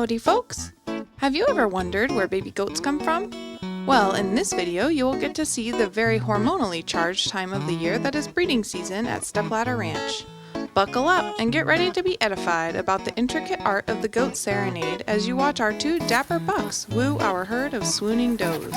Howdy folks! Have you ever wondered where baby goats come from? Well, in this video you will get to see the very hormonally charged time of the year that is breeding season at Stepladder Ranch. Buckle up and get ready to be edified about the intricate art of the goat serenade as you watch our two dapper bucks woo our herd of swooning does.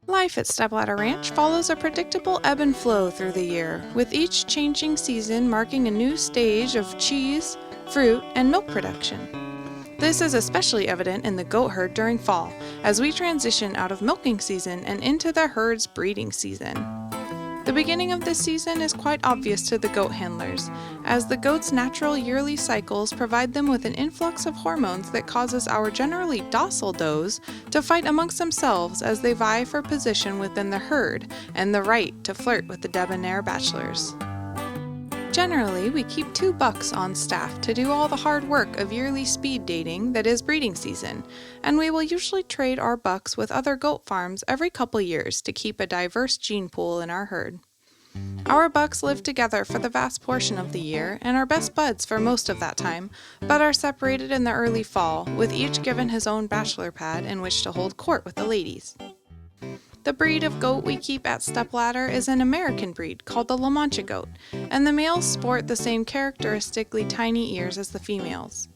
Life at Stepladder Ranch follows a predictable ebb and flow through the year, with each changing season marking a new stage of cheese, fruit, and milk production. This is especially evident in the goat herd during fall, as we transition out of milking season and into the herd's breeding season. The beginning of this season is quite obvious to the goat handlers, as the goats' natural yearly cycles provide them with an influx of hormones that causes our generally docile does to fight amongst themselves as they vie for position within the herd and the right to flirt with the debonair bachelors. Generally, we keep 2 bucks on staff to do all the hard work of yearly speed dating that is breeding season, and we will usually trade our bucks with other goat farms every couple years to keep a diverse gene pool in our herd. Our bucks live together for the vast portion of the year and are best buds for most of that time, but are separated in the early fall, with each given his own bachelor pad in which to hold court with the ladies. The breed of goat we keep at Stepladder is an American breed called the La Mancha goat, and the males sport the same characteristically tiny ears as the females.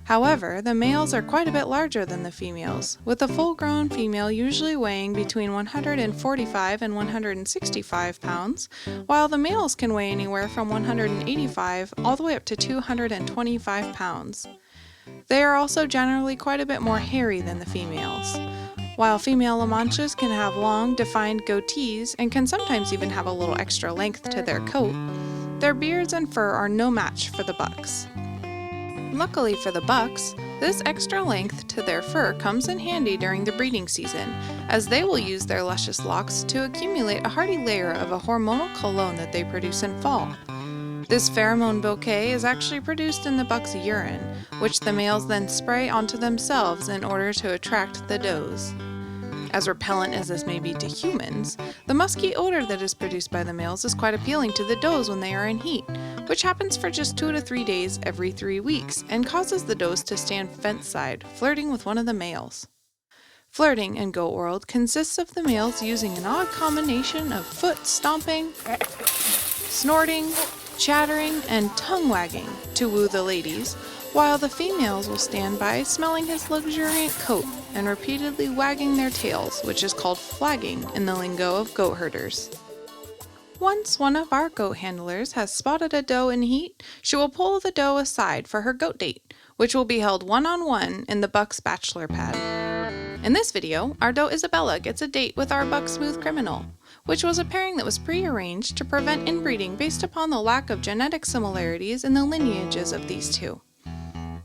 However, the males are quite a bit larger than the females, with a full-grown female usually weighing between 145 and 165 pounds, while the males can weigh anywhere from 185 all the way up to 225 pounds. They are also generally quite a bit more hairy than the females. While female La Manchas can have long, defined goatees and can sometimes even have a little extra length to their coat, their beards and fur are no match for the bucks. Luckily for the bucks, this extra length to their fur comes in handy during the breeding season, as they will use their luscious locks to accumulate a hardy layer of a hormonal cologne that they produce in fall. This pheromone bouquet is actually produced in the buck's urine, which the males then spray onto themselves in order to attract the does. As repellent as this may be to humans, the musky odor that is produced by the males is quite appealing to the does when they are in heat, which happens for just 2 to 3 days every 3 weeks and causes the does to stand fence side, flirting with one of the males. Flirting in goat world consists of the males using an odd combination of foot stomping, snorting, chattering, and tongue wagging to woo the ladies, while the females will stand by smelling his luxuriant coat and repeatedly wagging their tails, which is called flagging in the lingo of goat herders. Once one of our goat handlers has spotted a doe in heat, she will pull the doe aside for her goat date, which will be held one-on-one in the buck's bachelor pad. In this video, our doe Isabella gets a date with our buck Smooth Criminal, which was a pairing that was pre-arranged to prevent inbreeding based upon the lack of genetic similarities in the lineages of these two.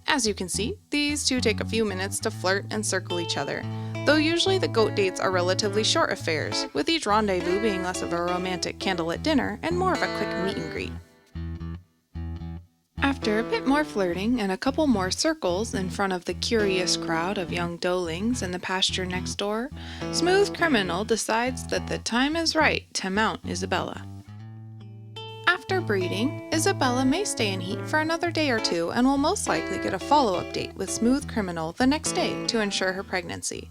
As you can see, these two take a few minutes to flirt and circle each other, though usually the goat dates are relatively short affairs, with each rendezvous being less of a romantic candlelit dinner and more of a quick meet and greet. After a bit more flirting and a couple more circles in front of the curious crowd of young doelings in the pasture next door, Smooth Criminal decides that the time is right to mount Isabella. After breeding, Isabella may stay in heat for another day or 2 and will most likely get a follow-up date with Smooth Criminal the next day to ensure her pregnancy.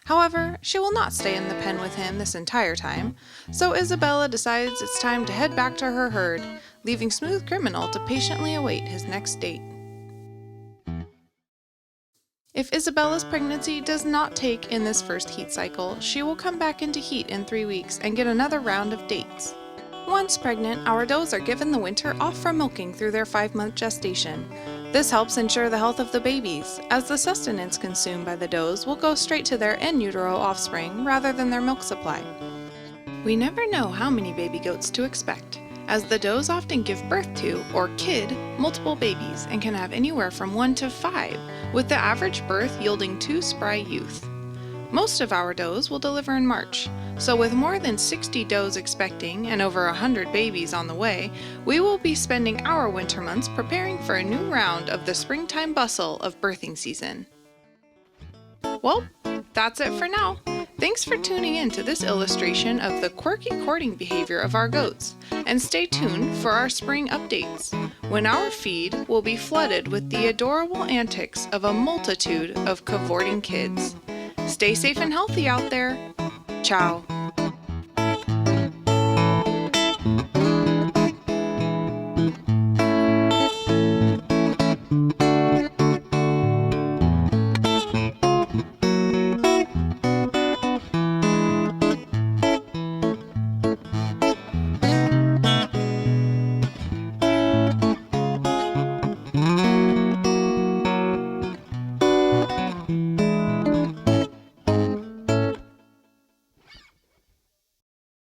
However, she will not stay in the pen with him this entire time, so Isabella decides it's time to head back to her herd, leaving Smooth Criminal to patiently await his next date. If Isabella's pregnancy does not take in this first heat cycle, she will come back into heat in 3 weeks and get another round of dates. Once pregnant, our does are given the winter off from milking through their 5-month gestation. This helps ensure the health of the babies, as the sustenance consumed by the does will go straight to their in utero offspring rather than their milk supply. We never know how many baby goats to expect, as the does often give birth to, or kid, multiple babies and can have anywhere from 1 to 5, with the average birth yielding 2 spry youth. Most of our does will deliver in March, so with more than 60 does expecting and over 100 babies on the way, we will be spending our winter months preparing for a new round of the springtime bustle of birthing season. Well, that's it for now. Thanks for tuning in to this illustration of the quirky courting behavior of our goats, and stay tuned for our spring updates, when our feed will be flooded with the adorable antics of a multitude of cavorting kids. Stay safe and healthy out there. Ciao.